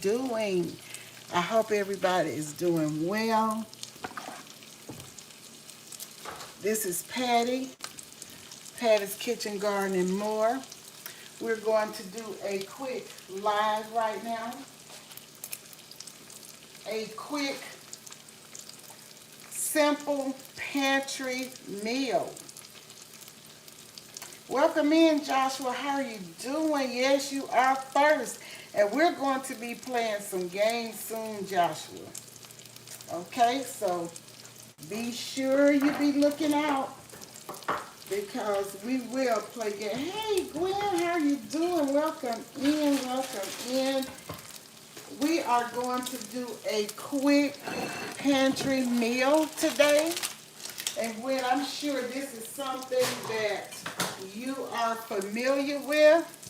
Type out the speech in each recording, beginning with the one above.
doing? I hope everybody is doing well. This is Patty, Patty's Kitchen, Garden, and More. We're going to do a quick live right now. A quick, simple pantry meal. Welcome in, Joshua. How are you doing? Yes, you are first. And we're going to be playing some games soon, Joshua. Okay, so be sure you be looking out because we will play games. Hey, Gwen, how are you doing? Welcome in, welcome in. We are going to do a quick pantry meal today. And Gwen, I'm sure this is something that you are familiar with.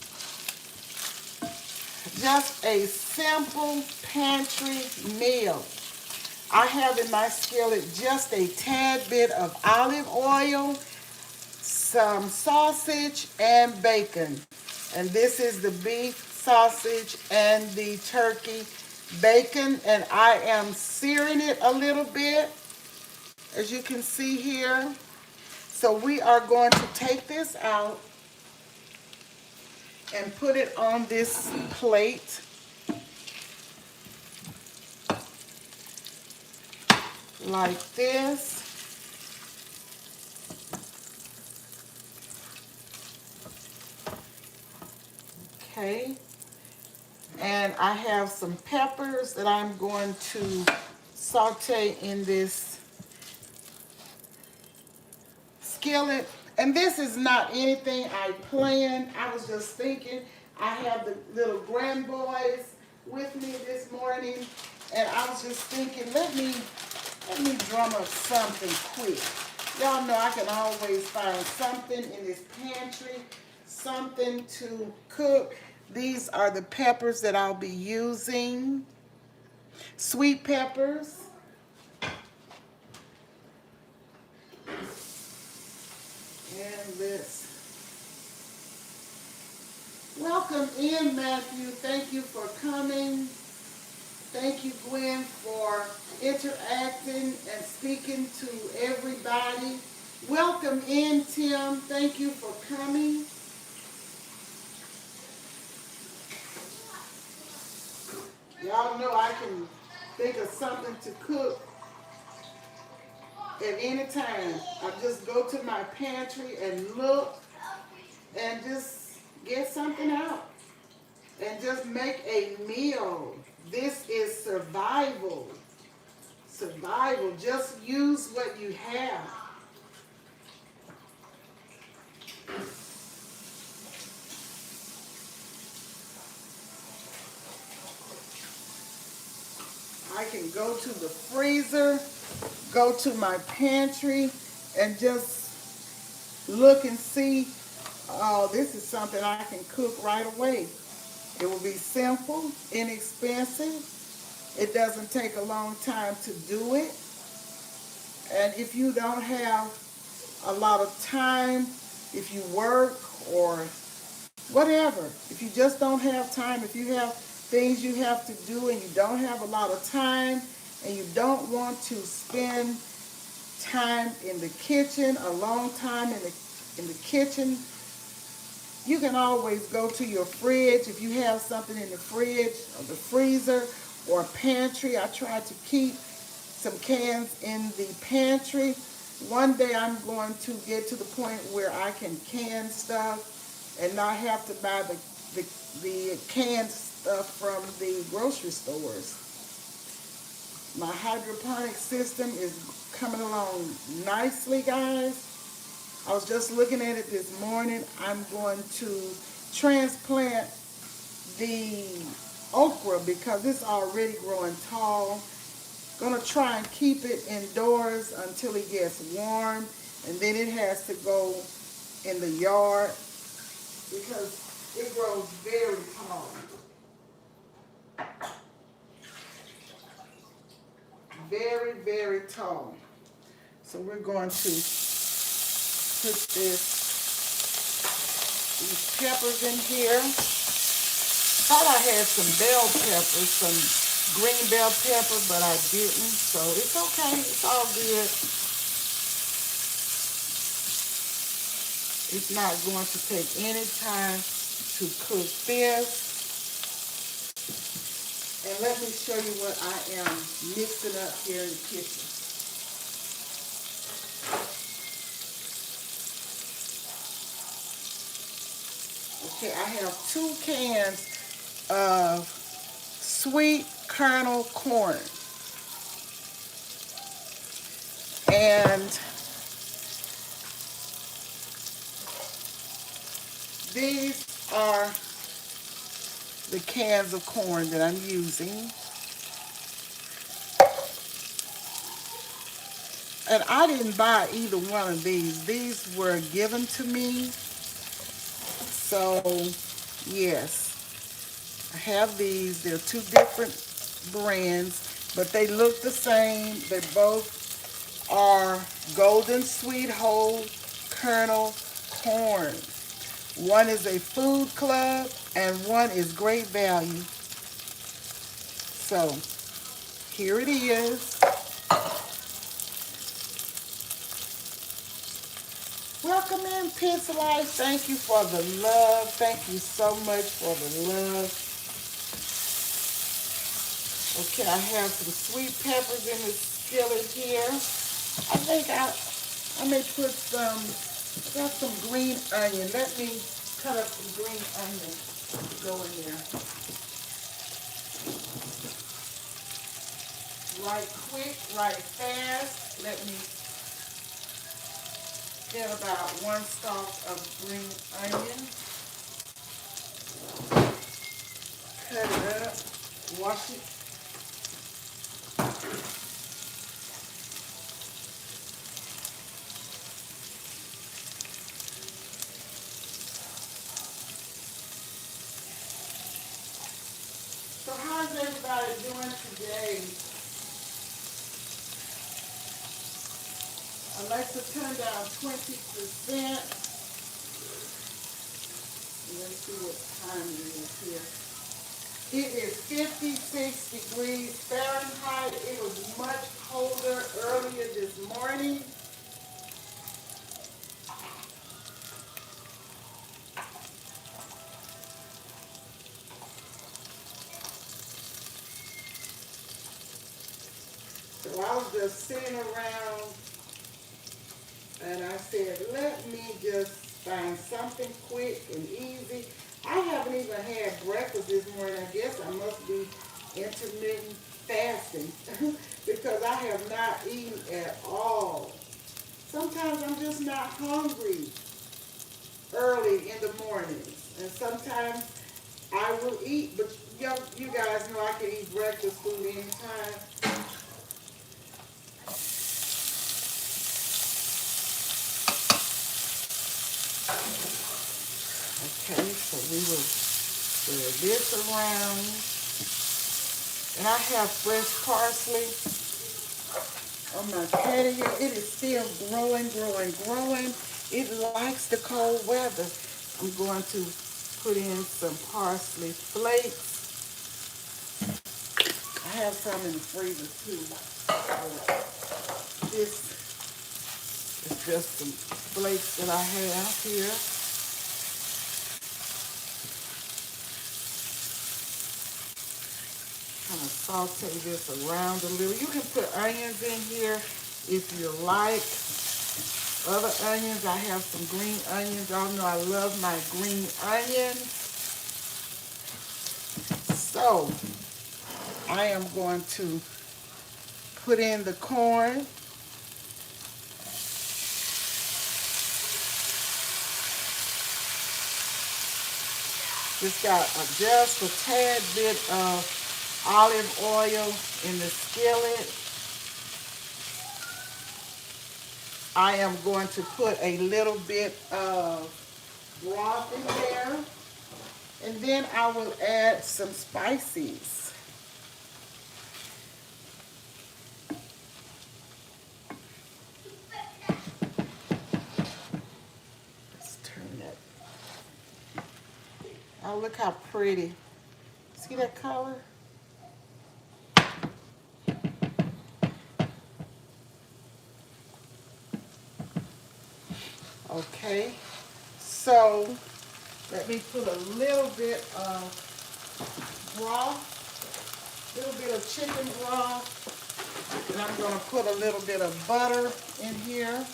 Just a simple pantry meal. I have in my skillet just a tad bit of olive oil, some sausage, and bacon. And this is the beef sausage and the turkey bacon. And I am searing it a little bit, as you can see here. So we are going to take this out and put it on this plate. Like this. Okay. And I have some peppers that I'm going to saute in this skillet. And this is not anything I planned. I was just thinking. I have the little grand boys with me this morning. And I was just thinking, let me drum up something quick. Y'all know I can always find something in this pantry, something to cook. These are the peppers that I'll be using. Sweet peppers. And this. Welcome in, Matthew. Thank you for coming. Thank you, Gwen, for interacting and speaking to everybody. Welcome in, Tim. Thank you for coming. Y'all know I can think of something to cook at any time. I just go to my pantry and look and just get something out and just make a meal. This is survival. Survival. Just use what you have. I can go to the freezer, go to my pantry, and just look and see, oh, this is something I can cook right away. It will be simple, inexpensive. It doesn't take a long time to do it. And if you don't have a lot of time, if you work or whatever, if you just don't have time, if you have things you have to do and you don't have a lot of time and you don't want to spend time in the kitchen, a long time in the kitchen, you can always go to your fridge. If you have something in the fridge or the freezer or pantry, I try to keep some cans in the pantry. One day I'm going to get to the point where I can can stuff and not have to buy the canned stuff from the grocery stores. My hydroponic system is coming along nicely, guys. I was just looking at it this morning. I'm going to transplant the okra because it's already growing tall. Gonna try and keep it indoors until it gets warm, and then it has to go in the yard because it grows very tall. Very, very tall. So we're going to put these peppers in here. Thought I had some bell peppers, some green bell pepper, but I didn't. So it's okay. It's all good. It's not going to take any time to cook this. And let me show you what I am mixing up here in the kitchen. Okay, I have 2 cans of sweet kernel corn. And these are the cans of corn that I'm using. And I didn't buy either one of these. These were given to me. So, yes, I have these. They're 2 different brands, but they look the same. They both are golden sweet whole kernel corn. One is a food club and one is great value. So, here it is. Welcome in, Pizza Life. Thank you for the love. Thank you so much for the love. Okay, I have some sweet peppers in the skillet here. I think I may put some, I got some green onion. Let me cut up some green onion to go in there. Right quick, right fast. Let me get about 1 stalk of green onion. Cut it up, wash it. So how's everybody doing today? Alexa, turn down 20%. Let's see what time it is here. It is 56 degrees Fahrenheit. It was much colder earlier this morning. So I was just sitting around and I said, let me just find something quick and easy. I haven't even had breakfast this morning. I guess I must be intermittent fasting because I have not eaten at all. Sometimes I'm just not hungry early in the mornings. And sometimes I will eat, but you guys know I can eat breakfast food anytime. Okay, so we will spread this around. And I have fresh parsley on my patio. It is still growing, growing, growing. It likes the cold weather. I'm going to put in some parsley flakes. I have some in the freezer too. This is just some flakes that I have here. Kind of saute this around a little. You can put onions in here if you like. Other onions, I have some green onions. Y'all know I love my green onions. So, I am going to put in the corn. Just got just a tad bit of olive oil in the skillet. I am going to put a little bit of broth in there. And then I will add some spices. Let's turn that. Oh, look how pretty See that color? Okay, so let me put a little bit of broth, a little bit of chicken broth, and I'm going to put a little bit of butter in here.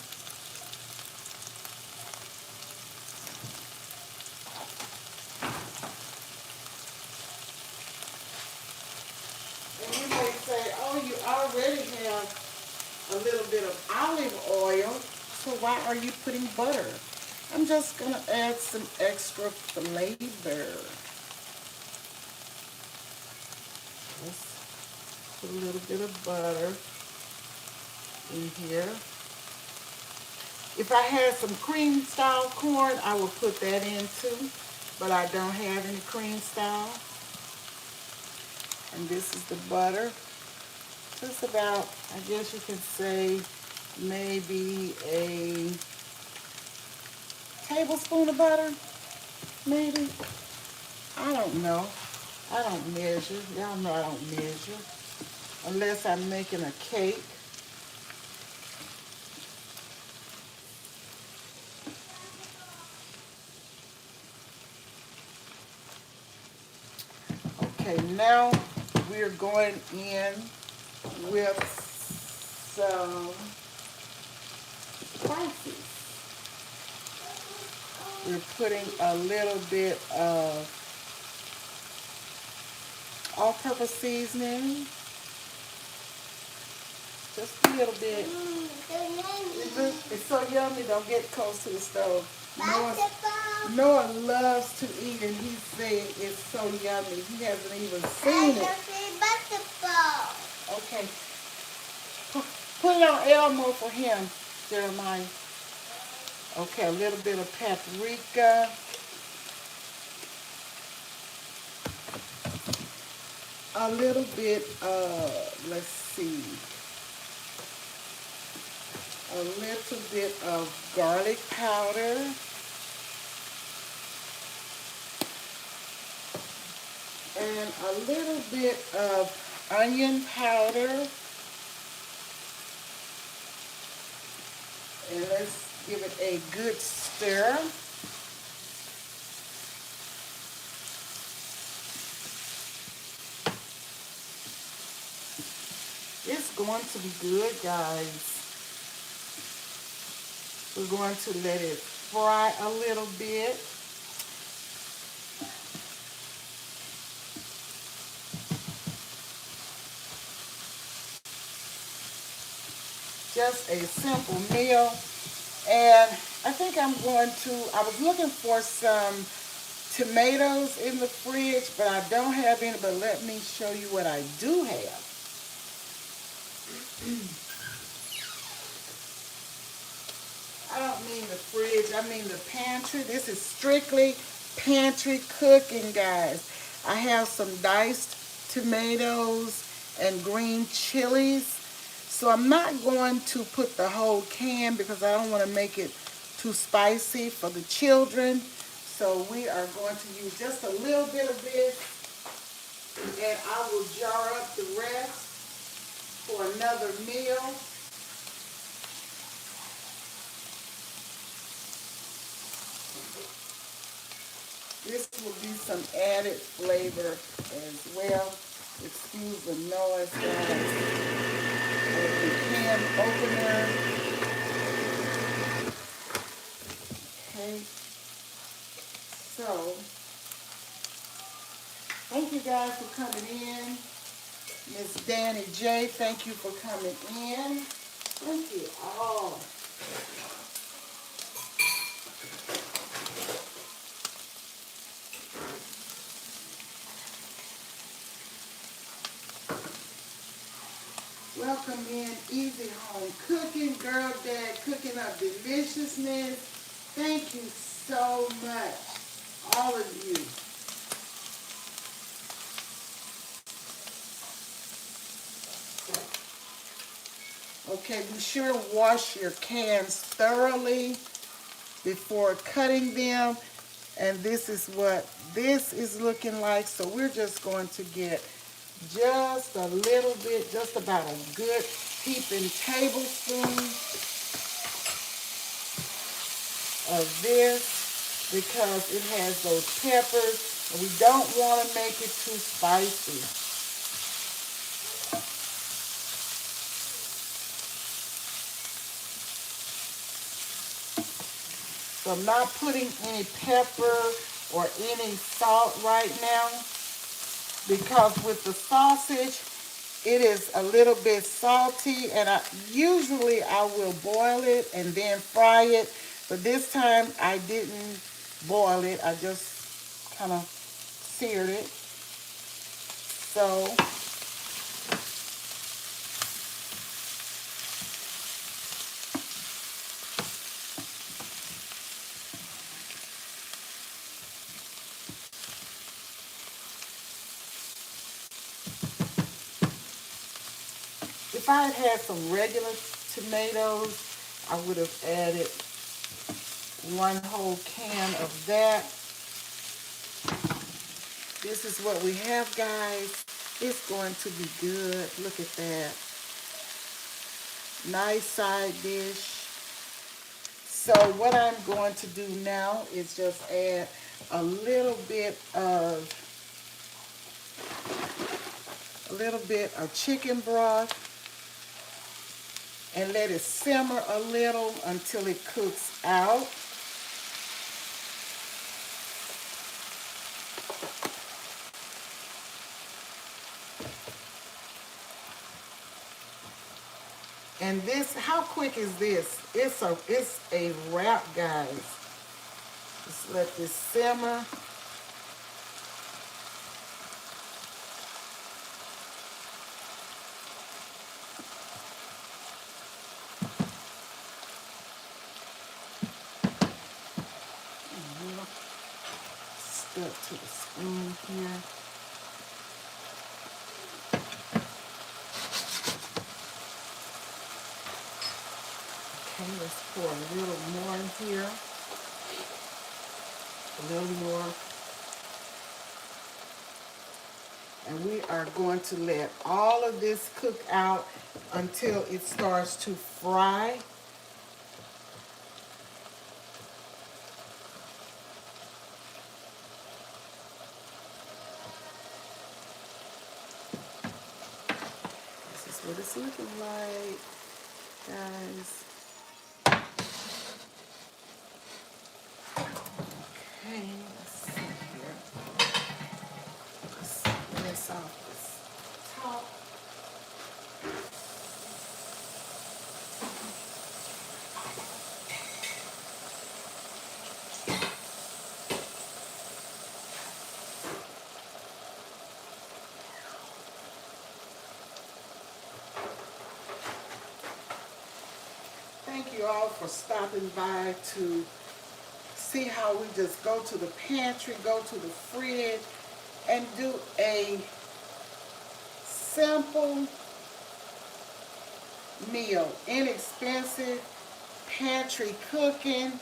And you may say, oh, you already have a little bit of olive oil, so why are you putting butter? I'm just going to add some extra flavor. Let's put a little bit of butter in here. If I had some cream style corn, I would put that in too, but I don't have any cream style. And this is the butter. Just about, I guess you can say, maybe a tablespoon of butter, maybe. I don't know. I don't measure. Y'all know I don't measure unless I'm making a cake. Okay, now we're going in with some spices. We're putting a little bit of all-purpose seasoning. Just a little bit. It's so yummy. Don't get close to the stove. Noah loves to eat, and he said it's so yummy. He hasn't even seen it. Okay. Put it on Elmo for him, Jeremiah. Okay, a little bit of paprika. A little bit of, let's see, a little bit of garlic powder. And a little bit of onion powder. And let's give it a good stir. It's going to be good, guys. We're going to let it fry a little bit. Just a simple meal. And I think I'm going to, I was looking for some tomatoes in the fridge, but I don't have any, but let me show you what I do have. I don't mean the fridge, I mean the pantry. This is strictly pantry cooking, guys. I have some diced tomatoes and green chilies. So I'm not going to put the whole can because I don't want to make it too spicy for the children. So we are going to use just a little bit of this, and I will jar up the rest for another meal. This will be some added flavor as well. Excuse the noise, guys. The can opener. Okay. So, thank you guys for coming in. Miss Danny J, thank you for coming in. Thank you all. Welcome in Easy Home Cooking, Girl Dad Cooking Up Deliciousness. Thank you so much, all of you. Okay, be sure to wash your cans thoroughly before cutting them. And this is what this is looking like. So we're just going to get just a little bit, just about a good heaping tablespoon of this, because it has those peppers and we don't want to make it too spicy. So I'm not putting any pepper or any salt right now, because with the sausage, it is a little bit salty, and usually I will boil it and then fry it, but this time I didn't boil it. I just kind of seared it. So if I had had some regular tomatoes, I would have added one whole can of that. This is what we have, guys. It's going to be good. Look at that. Nice side dish. So what I'm going to do now is just add a little bit of chicken broth and let it simmer a little until it cooks out. And this, how quick is this? It's a wrap, guys. Just let this simmer. Stuck to the spoon here. Okay, let's pour a little more in here. A little more. And we are going to let all of this cook out until it starts to fry. This is what it's looking like, guys. Okay, let's see here. Just rinse off this top. Thank you all for stopping by to see how we just go to the pantry, go to the fridge, and do a simple meal, inexpensive pantry cooking.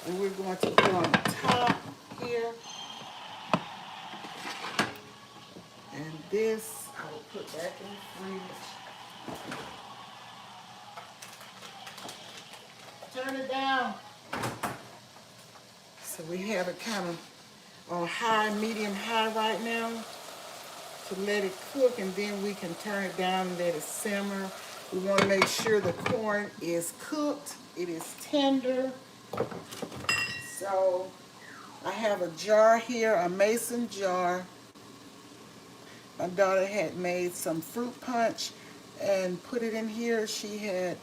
And we're going to put on the top here. And this I will put back in the fridge. Turn it down. So we have it kind of on high, medium high right now to let it cook, and then we can turn it down and let it simmer. We want to make sure the corn is cooked, it is tender. So I have a jar here, a mason jar. My daughter had made some fruit punch and put it in here. She had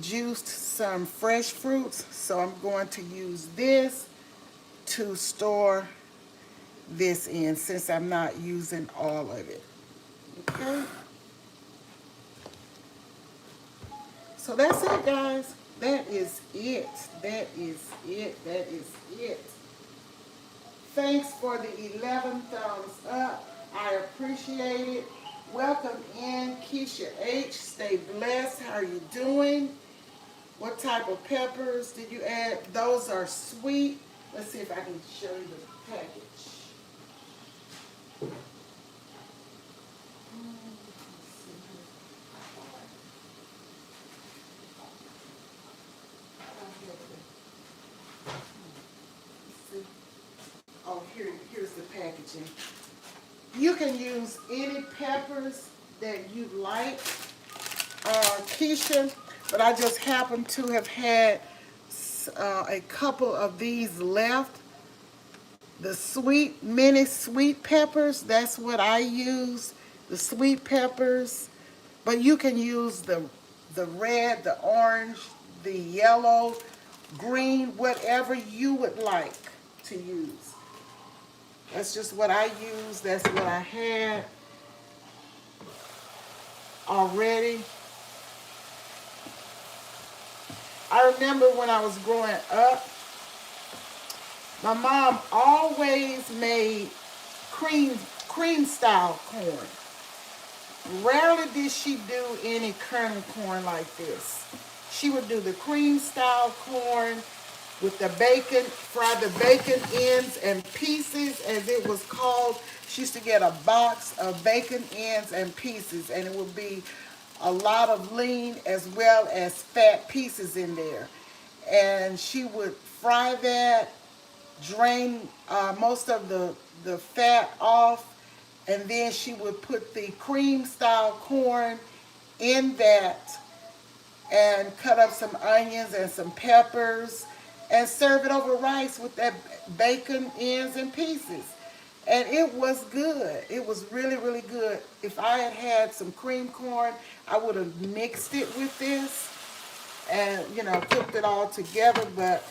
juiced some fresh fruits, so I'm going to use this to store this in since I'm not using all of it. Okay, so that's it, guys. That is it. That is it. That is it. Thanks for the 11 thumbs up. I appreciate it. Welcome in, Keisha H. Stay blessed. How are you doing? What type of peppers did you add? Those are sweet Let's see if I can show you the package. Oh, here's the packaging. You can use any peppers that you like, Keisha, but I just happen to have had a couple of these left. The sweet, mini sweet peppers, that's what I use. The sweet peppers, but you can use the red, the orange, the yellow, green, whatever you would like to use. That's just what I use. That's what I had already. I remember when I was growing up, my mom always made cream style corn. Rarely did she do any kernel corn like this. She would do the cream style corn with the bacon, fry the bacon ends and pieces as it was called. She used to get a box of bacon ends and pieces, and it would be a lot of lean as well as fat pieces in there. And she would fry that, drain most of the fat off, and then she would put the cream style corn in that and cut up some onions and some peppers and serve it over rice with that bacon ends and pieces. And it was good. It was really, really good. If I had had some cream corn, I would have mixed it with this and, cooked it all together. But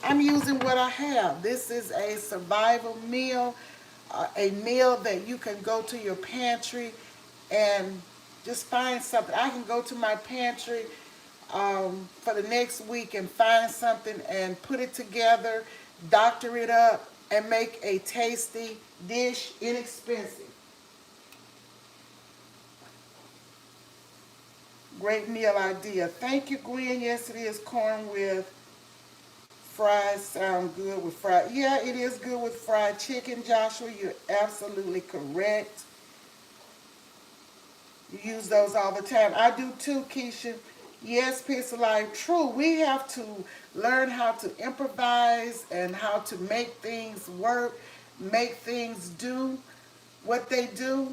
I'm using what I have. This is a survival meal, a meal that you can go to your pantry and just find something. I can go to my pantry for the next week and find something and put it together, doctor it up, and make a tasty dish, inexpensive. Great meal idea. Thank you, Gwen. Yes, it is corn with fries. Sound good with fried. Yeah, it is good with fried chicken, Joshua. You're absolutely correct. You use those all the time. I do too, Keisha. Yes, Piece of Life. True. We have to learn how to improvise and how to make things work, make things do what they do,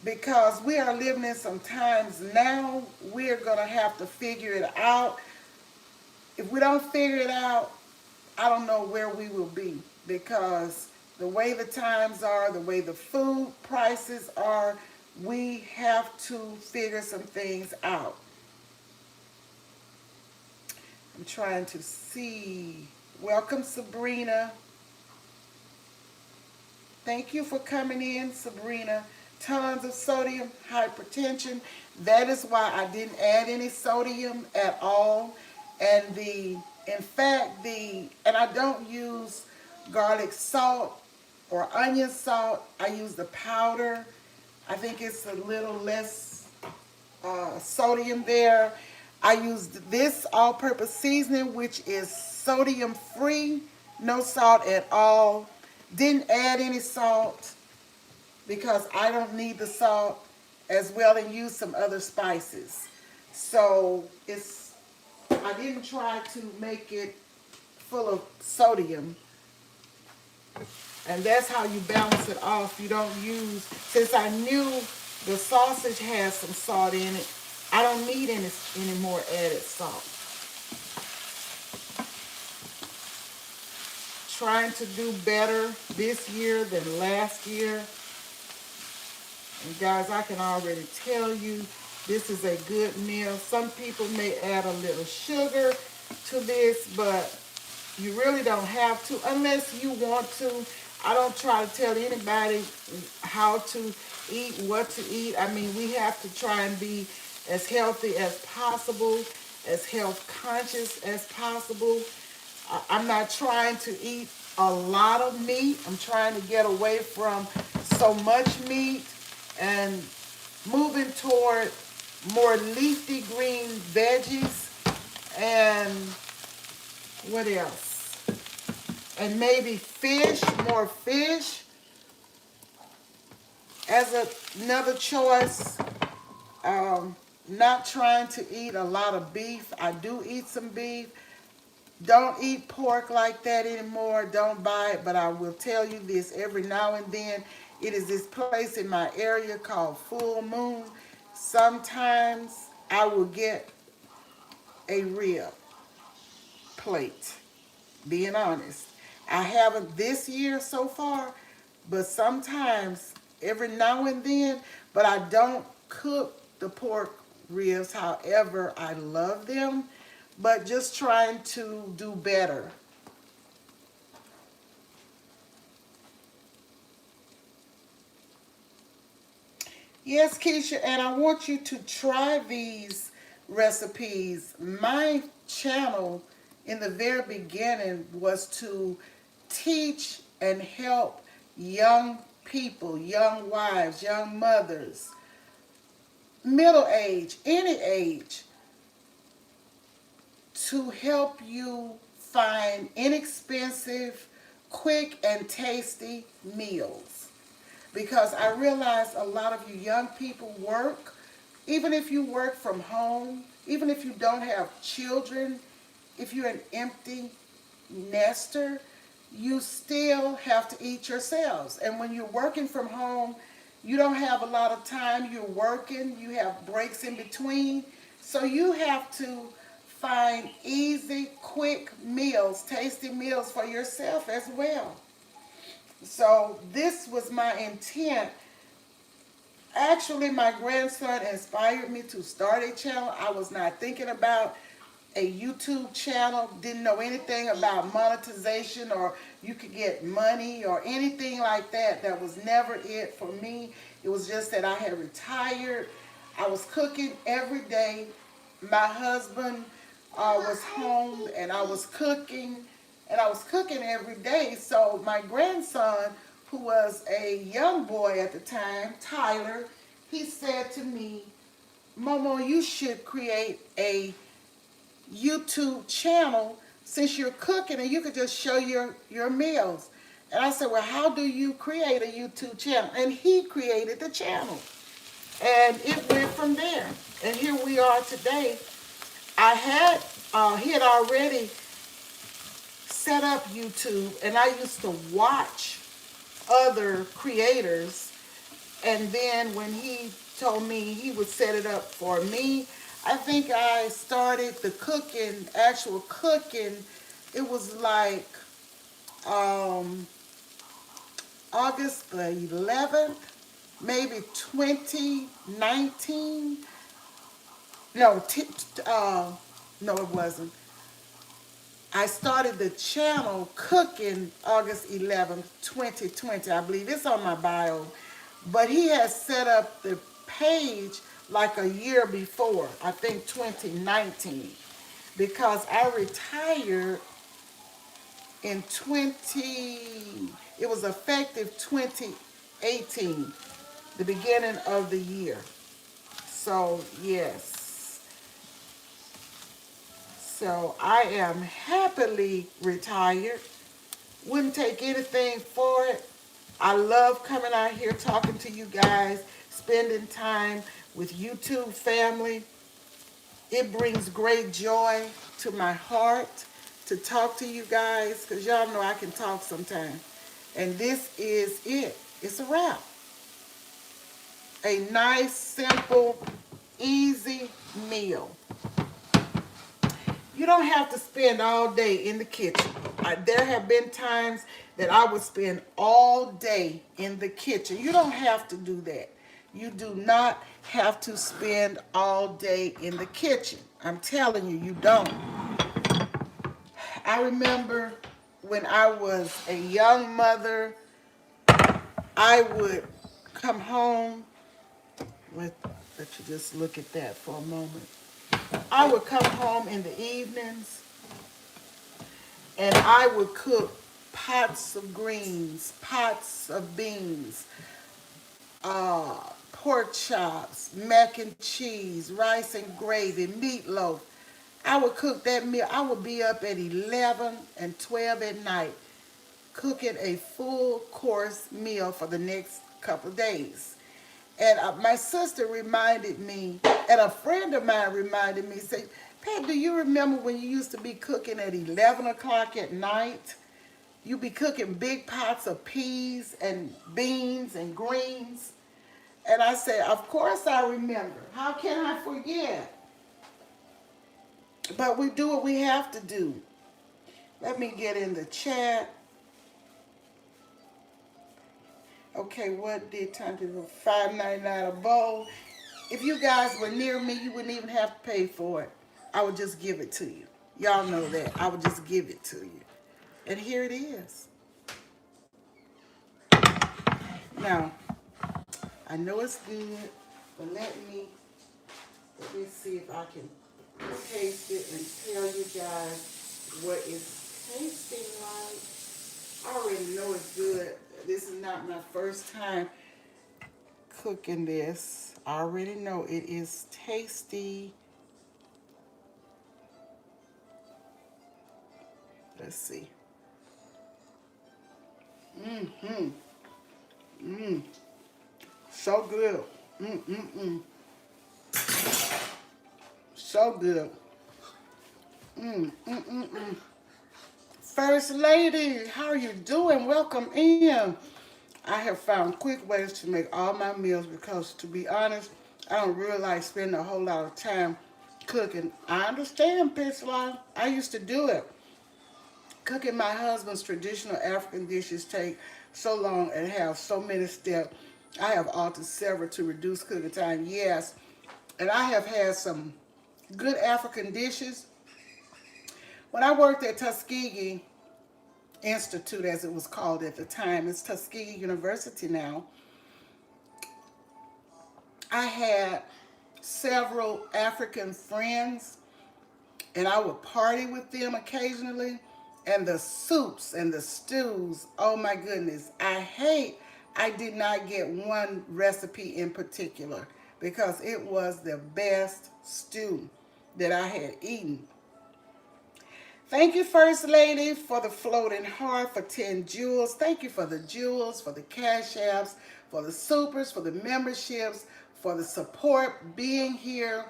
because we are living in some times now. We're going to have to figure it out. If we don't figure it out, I don't know where we will be, because the way the times are, the way the food prices are, we have to figure some things out. I'm trying to see. Welcome, Sabrina. Thank you for coming in, Sabrina. Tons of sodium, hypertension. That is why I didn't add any sodium at all. And in fact, and I don't use garlic salt or onion salt. I use the powder. I think it's a little less sodium there. I used this all-purpose seasoning, which is sodium-free, no salt at all. Didn't add any salt because I don't need the salt, as well, and use some other spices. So I didn't try to make it full of sodium. And that's how you balance it off. You don't use, since I knew the sausage has some salt in it, I don't need any more added salt. Trying to do better this year than last year. And guys, I can already tell you this is a good meal. Some people may add a little sugar to this, but you really don't have to unless you want to. I don't try to tell anybody how to eat, what to eat. I mean, we have to try and be as healthy as possible, as health conscious as possible. I'm not trying to eat a lot of meat. I'm trying to get away from so much meat and moving toward more leafy green veggies. And what else? and maybe fish, more fish as another choice. Um, Not trying to eat a lot of beef. I do eat some beef. Don't eat pork like that anymore. Don't buy it. But I will tell you this, every now and then, it is this place in my area called Full Moon. Sometimes I will get a rib plate, being honest. I haven't this year so far, but sometimes, every now and then, but I don't cook the pork ribs however I love them, but just trying to do better. Yes, Keisha, and I want you to try these recipes. My channel in the very beginning was to teach and help young people, young wives, young mothers, middle age, any age, to help you find inexpensive, quick, and tasty meals. Because I realize a lot of you young people work, even if you work from home, even if you don't have children, if you're an empty nester, you still have to eat yourselves. And when you're working from home, you don't have a lot of time. You're working, you have breaks in between. So you have to find easy, quick meals, tasty meals for yourself as well. So this was my intent. Actually, my grandson inspired me to start a channel. I was not thinking about a YouTube channel, didn't know anything about monetization or you could get money or anything like that. That was never it for me. It was just that I had retired. I was cooking every day. My husband was home and I was cooking and I was cooking every day. So my grandson, who was a young boy at the time, Tyler, he said to me, Momo, you should create a YouTube channel since you're cooking and you could just show your meals. And I said, well, how do you create a YouTube channel? And he created the channel. And it went from there. And here we are today. I had, he had already set up YouTube and I used to watch other creators. And then when he told me he would set it up for me, I think I started the cooking, actual cooking. It was like um, August the 11th, maybe 2019. No, no, it wasn't. I started the channel cooking August 11th, 2020. I believe it's on my bio. But he has set up the page like a year before, I think 2019, because I retired in it was effective 2018, the beginning of the year. So, yes. So, I am happily retired. Wouldn't take anything for it. I love coming out here talking to you guys, spending time with YouTube family. It brings great joy to my heart to talk to you guys because y'all know I can talk sometimes. And this is it. It's a wrap. A nice, simple, easy meal. You don't have to spend all day in the kitchen. There have been times that I would spend all day in the kitchen. You don't have to do that. You do not have to spend all day in the kitchen. I'm telling you, you don't. I remember when I was a young mother, I would come home. Let you just look at that for a moment. I would come home in the evenings and I would cook pots of greens, pots of beans, uh, pork chops, mac and cheese, rice and gravy, meatloaf. I would cook that meal. I would be up at 11 and 12 at night cooking a full course meal for the next couple of days. And my sister reminded me, and a friend of mine reminded me, say, Pat, do you remember when you used to be cooking at 11 o'clock at night? You be cooking big pots of peas and beans and greens. And I said, of course I remember. How can I forget? But we do what we have to do. Let me get in the chat. Okay, what did time to do? $5.99 a bowl. If you guys were near me, you wouldn't even have to pay for it. I would just give it to you. Y'all know that. I would just give it to you. And here it is. Now, I know it's good, but let me see if I can taste it and tell you guys what it's tasting like. I already know it's good. This is not my first time cooking this. I already know it is tasty. Let's see. Mm-hmm. Mmm. So good. Mm-mm-mm. So good. Mm-mm-mm-mm. First Lady, how are you doing? Welcome in. I have found quick ways to make all my meals because, to be honest, I don't really like spending a whole lot of time cooking. I understand, Pitch Line. I used to do it. Cooking my husband's traditional African dishes take so long and have so many steps. I have altered several to reduce cooking time. Yes, and I have had some good African dishes. When I worked at Tuskegee Institute, as it was called at the time, it's Tuskegee University now, I had several African friends, and I would party with them occasionally. And the soups and the stews, oh my goodness, I did not get one recipe in particular because it was the best stew that I had eaten. Thank you, First Lady, for the floating heart for 10 jewels. Thank you for the jewels, for the cash apps, for the supers, for the memberships, for the support, being here,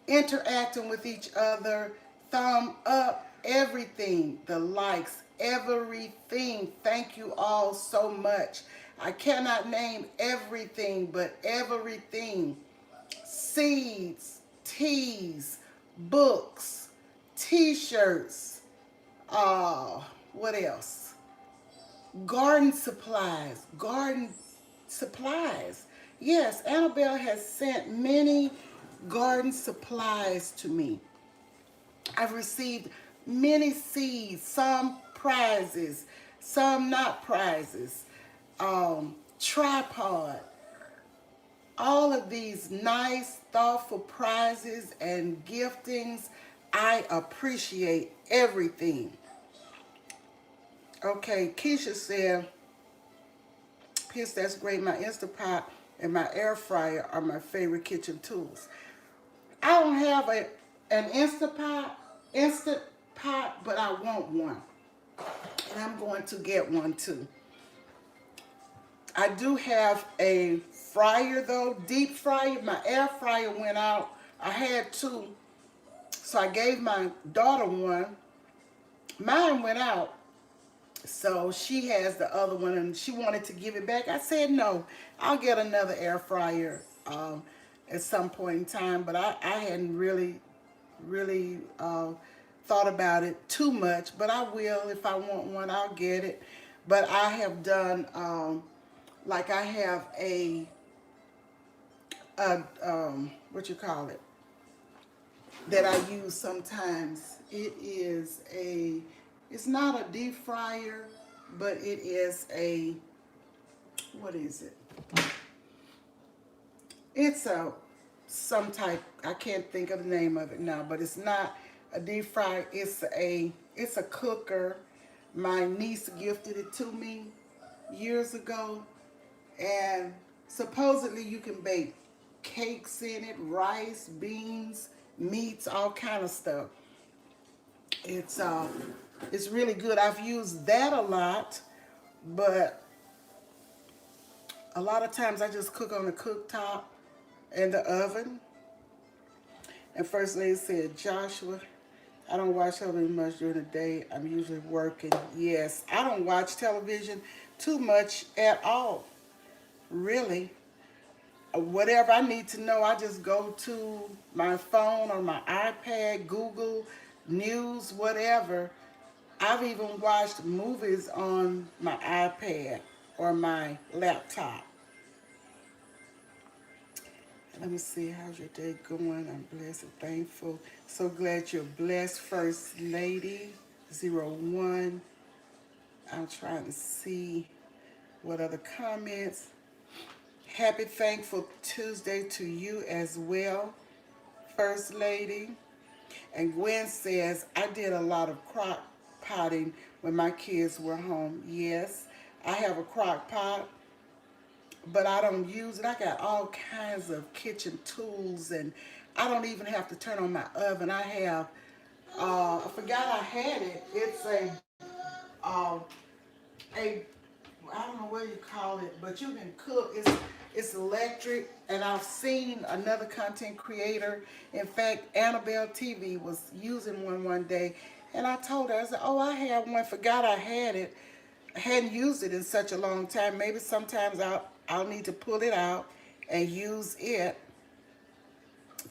interacting with each other, thumb up, everything, the likes, everything. Thank you all so much. I cannot name everything, but everything. Seeds, teas, books, t-shirts, what else? Garden supplies. Yes, Annabelle has sent many garden supplies to me. I've received many seeds, some prizes, some not prizes, tripod, all of these nice, thoughtful prizes and giftings. I appreciate everything. Okay, Keisha said, Pierce, that's great. My Instapot and my air fryer are my favorite kitchen tools. I don't have an instant pot, but I want one. And I'm going to get one too. I do have a fryer though, deep fryer. My air fryer went out. I had two, so I gave my daughter one. Mine went out, so she has the other one, and she wanted to give it back. I said no, I'll get another air fryer at some point in time. But I hadn't really thought about it too much. But I will. If I want one, I'll get it. But I have done like I have a what you call it, that I use sometimes. It's not a deep fryer, but it is what is it? It's some type, I can't think of the name of it now, but it's not a deep fryer. It's a cooker. My niece gifted it to me years ago, and supposedly you can bake cakes in it, rice, beans, meats, all kind of stuff. It's It's really good. I've used that a lot, but a lot of times I just cook on the cooktop and the oven. And First Lady said, Joshua, I don't watch television much during the day. I'm usually working. Yes, I don't watch television too much at all, really. Whatever I need to know, I just go to my phone or my iPad, Google News, whatever. I've even watched movies on my iPad or my laptop. Let me see, how's your day going? I'm blessed and thankful. So glad you're blessed, First Lady. 01. I'm trying to see what other comments. Happy Thankful Tuesday to you as well, First Lady. And Gwen says, I did a lot of crock potting when my kids were home. Yes, I have a crock pot, but I don't use it. I got all kinds of kitchen tools, and I don't even have to turn on my oven. I have, I forgot I had it. It's uh, a I don't know what you call it, but you can cook. It's electric, and I've seen another content creator. In fact, Annabelle TV was using one day, and I told her, I said, "Oh, I have one. Forgot I had it. I hadn't used it in such a long time. Maybe sometimes I'll need to pull it out and use it."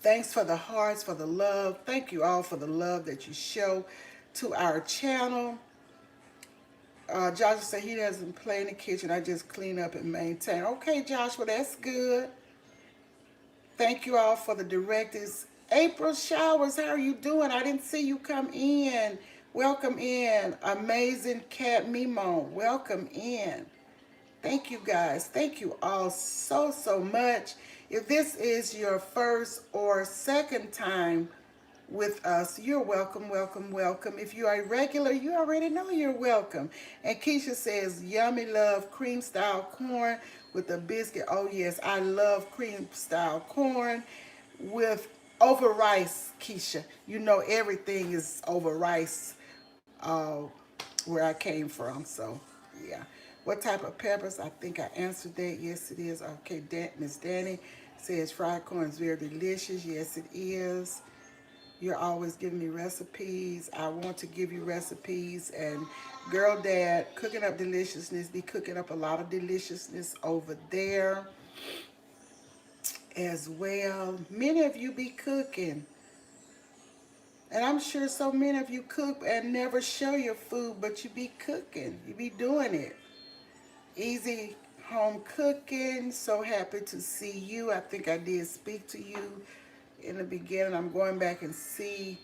Thanks for the hearts, for the love. Thank you all for the love that you show to our channel. Joshua said he doesn't play in the kitchen. I just clean up and maintain. Okay, Joshua, that's good. Thank you all for the directives. April Showers, how are you doing? I didn't see you come in. Welcome in. Amazing Cat Mimo, welcome in. Thank you guys. Thank you all so much. If this is your first or second time with us, you're welcome, welcome, welcome. If you are a regular, you already know you're welcome. And Keisha says, yummy love cream style corn with a biscuit. Oh yes, I love cream style corn with over rice, Keisha. You know everything is over rice uh, where I came from. So yeah. What type of peppers? I think I answered that. Yes, it is. Okay, Miss Danny says fried corn is very delicious. Yes, it is. You're always giving me recipes. I want to give you recipes. And girl, dad, cooking up deliciousness. Be cooking up a lot of deliciousness over there as well. Many of you be cooking. And I'm sure so many of you cook and never show your food, but you be cooking. You be doing it. Easy home cooking. So happy to see you. I think I did speak to you in the beginning. I'm going back and see.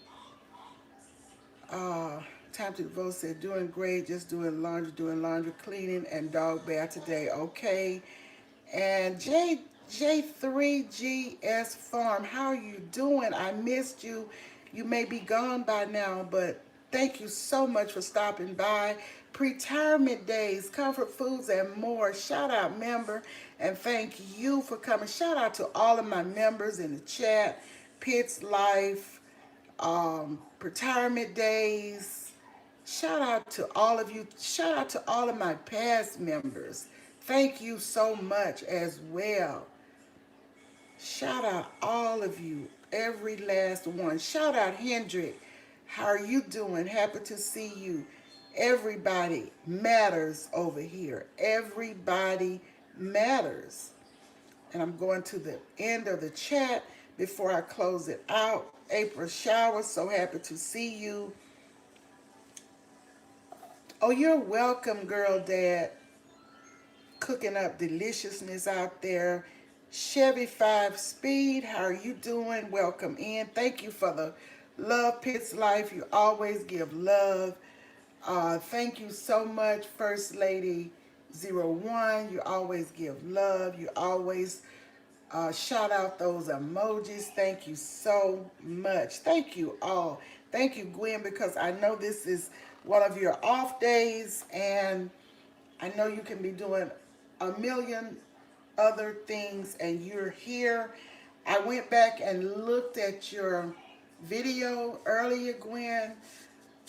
Uh, Time to Devote said, doing great, just doing laundry, cleaning, and dog bath today. Okay. And J3GS Farm, how are you doing? I missed you. You may be gone by now, but thank you so much for stopping by. Pretirement Days, Comfort Foods, and more. Shout out, member, and thank you for coming. Shout out to all of my members in the chat. Pitts Life, Retirement Days. Shout out to all of you. Shout out to all of my past members. Thank you so much as well. Shout out all of you, every last one. Shout out Hendrik. How are you doing? Happy to see you. Everybody matters over here. Everybody matters. And I'm going to the end of the chat before I close it out. April Shower, so happy to see you. Oh, you're welcome, girl, dad. Cooking up deliciousness out there. Chevy 5 Speed, how are you doing? Welcome in. Thank you for the love, Pitts Life. You always give love. Thank you so much, First Lady 01. You always give love. You always shout out those emojis. Thank you so much. Thank you all. Thank you, Gwen, because I know this is one of your off days, and I know you can be doing a million other things, and you're here. I went back and looked at your video earlier, Gwen,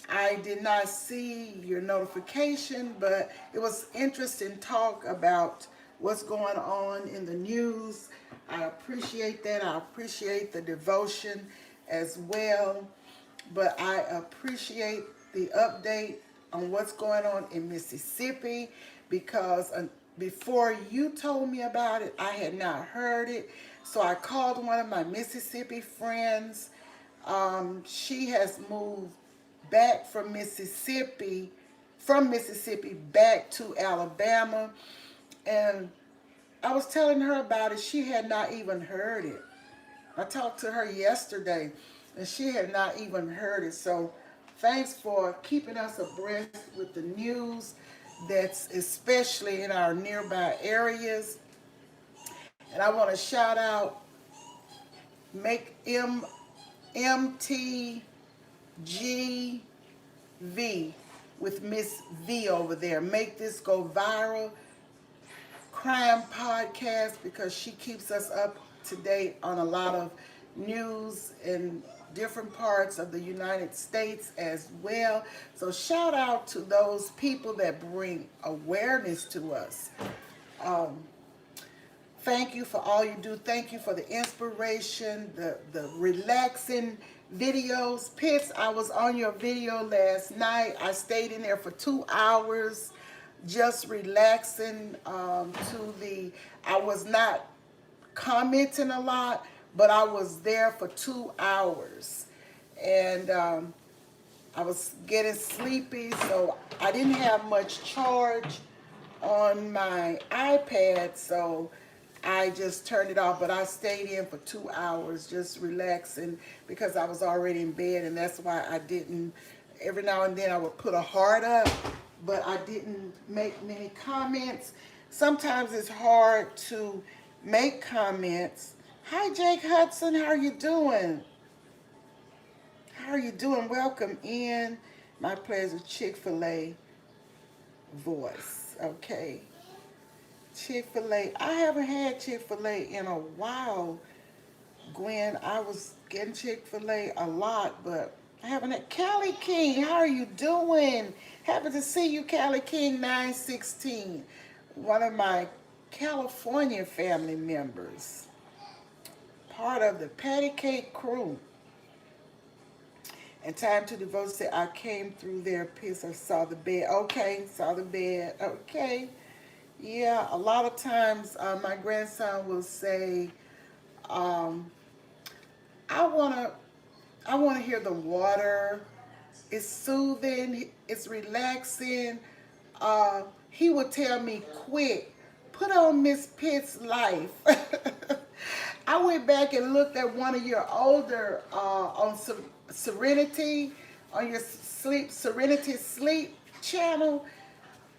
I did not see your notification, but it was interesting talk about what's going on in the news. I appreciate that. I appreciate the devotion as well. But I appreciate the update on what's going on in Mississippi because before you told me about it, I had not heard it. So I called one of my Mississippi friends. She has moved back from Mississippi back to Alabama. And I was telling her about it. She had not even heard it. I talked to her yesterday and she had not even heard it. So thanks for keeping us abreast with the news that's especially in our nearby areas. And I want to shout out Make MTGV with Miss V over there. Make this go viral. Crime podcast because she keeps us up to date on a lot of news in different parts of the United States as well. So shout out to those people that bring awareness to us. Thank you for all you do. Thank you for the inspiration, the relaxing videos. Pitts, I was on your video last night. I stayed in there for 2 hours just relaxing I was not commenting a lot, but I was there for 2 hours. And I was getting sleepy, so I didn't have much charge on my iPad, so I just turned it off. But I stayed in for 2 hours just relaxing because I was already in bed, and that's why I didn't. Every now and then I would put a heart up, but I didn't make many comments. Sometimes it's hard to make comments. Hi, Jake Hudson. How are you doing? How are you doing? Welcome in. My pleasure. Chick-fil-A voice. Okay. Chick-fil-A. I haven't had Chick-fil-A in a while, Gwen. I was getting Chick-fil-A a lot, but I haven't had. Callie King, how are you doing? Happy to see you, Callie King 916. One of my California family members. Part of the Patty Cake crew. And Time to Devote said, I came through their piece. I saw the bed. Okay, saw the bed. Okay. Yeah, a lot of times my grandson will say, I want to hear the water. It's soothing. It's relaxing. He would tell me, quick, put on Miss Pitt's Life. I went back and looked at one of your older on Serenity, on your Serenity Sleep channel.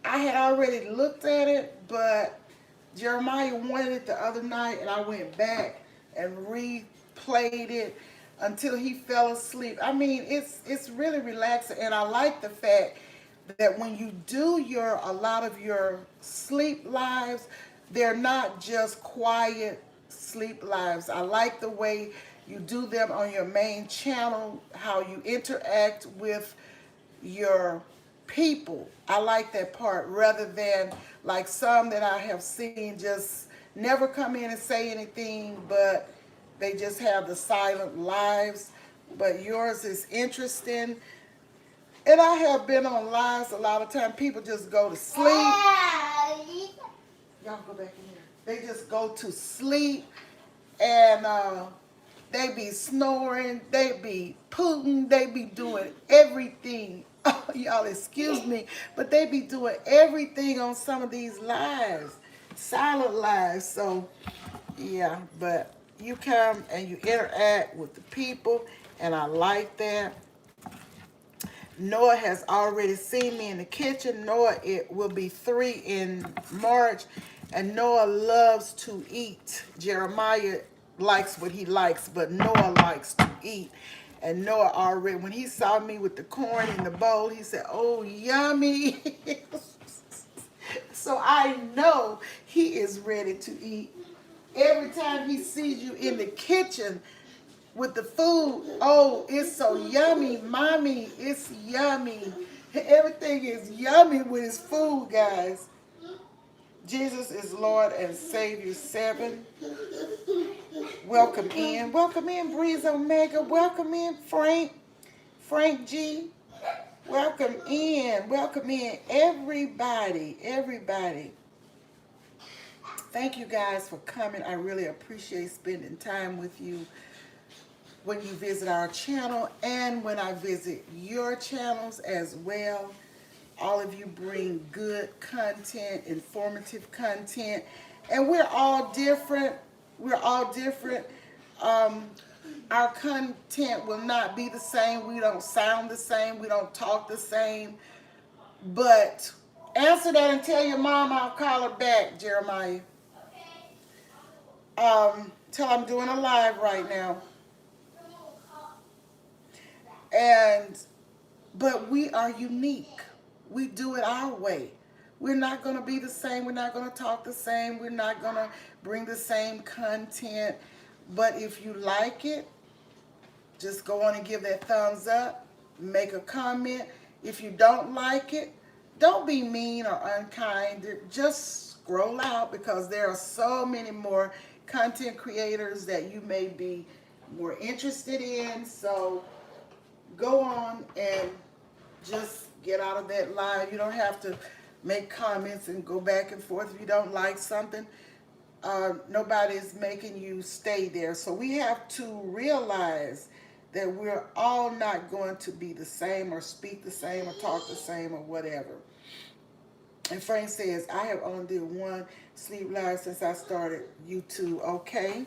I had already looked at it, but Jeremiah wanted it the other night, and I went back and replayed it until he fell asleep. I mean, it's really relaxing, and I like the fact that when you do a lot of your sleep lives, they're not just quiet sleep lives. I like the way you do them on your main channel, how you interact with your people. I like that part rather than like some that I have seen just never come in and say anything, but they just have the silent lives. But yours is interesting. And I have been on lives a lot of times. People just go to sleep. Y'all go back in here. They just go to sleep and they be snoring, they be pooting, they be doing everything. Y'all excuse me, but they be doing everything on some of these lives, silent lives. So yeah, but you come and you interact with the people, and I like that. Noah has already seen me in the kitchen. Noah, it will be 3 in March, and Noah loves to eat. Jeremiah likes what he likes, but Noah likes to eat. And Noah already, when he saw me with the corn in the bowl, he said, oh, yummy. So I know he is ready to eat. Every time he sees you in the kitchen, with the food. Oh, it's so yummy, mommy. It's yummy. Everything is yummy with his food, guys. Jesus is Lord and Savior 7. Welcome in. Welcome in, Breeze Omega. Welcome in, Frank. Frank G. Welcome in. Welcome in, everybody. Everybody. Thank you guys for coming. I really appreciate spending time with you when you visit our channel and when I visit your channels as well. All of you bring good content, informative content, and we're all different. We're all different. Our content will not be the same. We don't sound the same. We don't talk the same. But answer that and tell your mom I'll call her back, Jeremiah. Tell I'm doing a live right now. But we are unique. We do it our way. We're not going to be the same. We're not going to talk the same. We're not going to bring the same content. But if you like it, just go on and give that thumbs up. Make a comment. If you don't like it, don't be mean or unkind. Just scroll out, because there are so many more content creators that you may be more interested in. So go on and just get out of that live. You don't have to make comments and go back and forth if you don't like something. Nobody's making you stay there. So we have to realize that we're all not going to be the same or speak the same or talk the same or whatever. And Frank says, I have only did one sleep live since I started YouTube. Okay.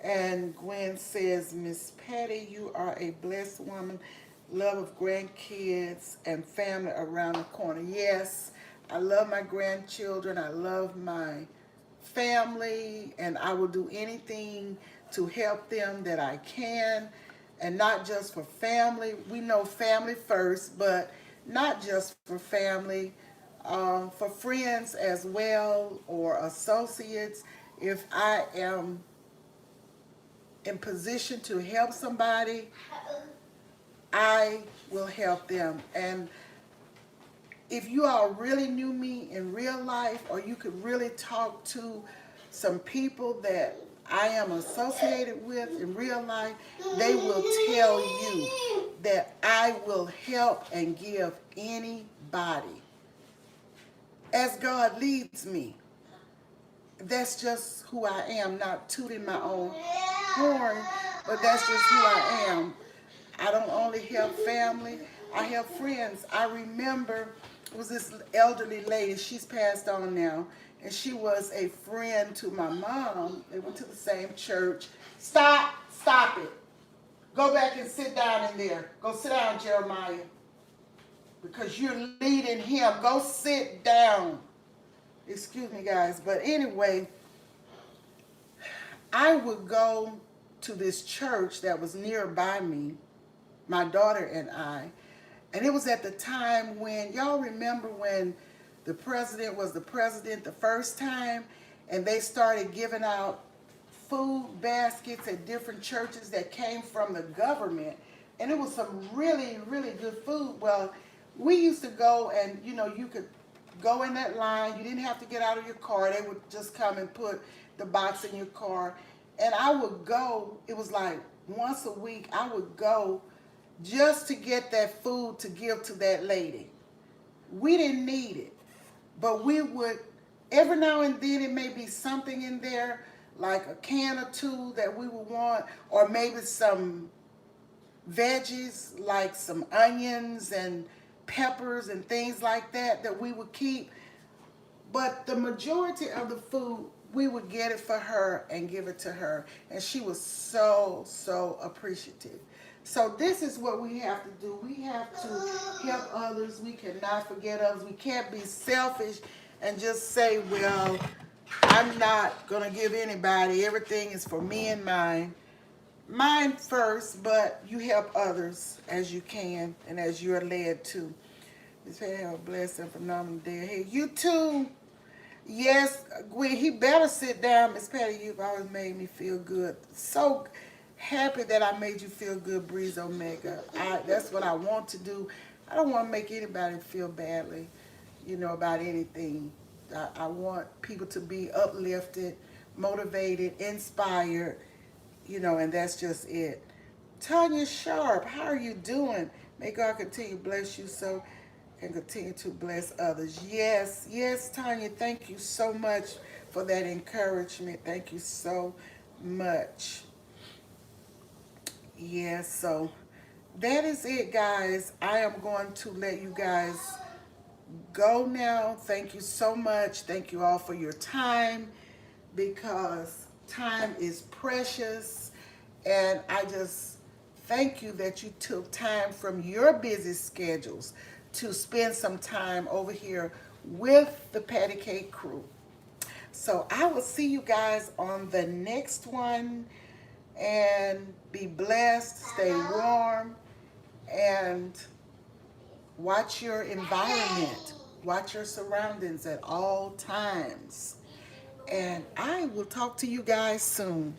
And Gwen says, Miss Patty, you are a blessed woman. Love of grandkids and family around the corner. Yes, I love my grandchildren. I love my family, and I will do anything to help them that I can. And not just for family. We know family first, but not just for family. For friends as well, or associates. If I am in position to help somebody, I will help them. And if you all really knew me in real life, or you could really talk to some people that I am associated with in real life, they will tell you that I will help and give anybody as God leads me. That's just who I am, not tooting my own horn, but that's just who I am. I don't only help family, I help friends. I remember it was this elderly lady, she's passed on now, and she was a friend to my mom. They went to the same church. Stop it. Go back and sit down in there. Go sit down, Jeremiah, because you're leading him. Go sit down. Excuse me, guys. But anyway, I would go to this church that was nearby me, my daughter and I. And it was at the time when, y'all remember when the president was the president the first time, and they started giving out food baskets at different churches that came from the government. And it was some really, really good food. Well, we used to go, and you could go in that line. You didn't have to get out of your car. They would just come and put the box in your car. And I would go, it was like once a week, I would go just to get that food to give to that lady. We didn't need it, but we would, every now and then it may be something in there, like a can or two that we would want, or maybe some veggies, like some onions and peppers and things like that we would keep. But the majority of the food, we would get it for her and give it to her. And she was so appreciative. So this is what we have to do. We have to help others. We cannot forget others. We can't be selfish and just say, well, I'm not going to give anybody. Everything is for me and mine. Mine first, but you help others as you can and as you're led to. Miss Patty, have a blessed and phenomenal day ahead. You too. Yes, Gwen, he better sit down. Miss Patty, you've always made me feel good. So, Happy that I made you feel good, Breeze Omega. That's what I want to do. I don't want to make anybody feel badly, about anything. I want people to be uplifted, motivated, inspired, and that's just it. Tanya Sharp, how are you doing? May God continue to bless you so and continue to bless others. Yes, yes, Tanya, thank you so much for that encouragement. Thank you so much. Yes, so that is it, guys. I am going to let you guys go now. Thank you so much. Thank you all for your time because time is precious. And I just thank you that you took time from your busy schedules to spend some time over here with the Patty Cake crew. So I will see you guys on the next one and be blessed, stay warm, and watch your environment. Watch your surroundings at all times. And I will talk to you guys soon.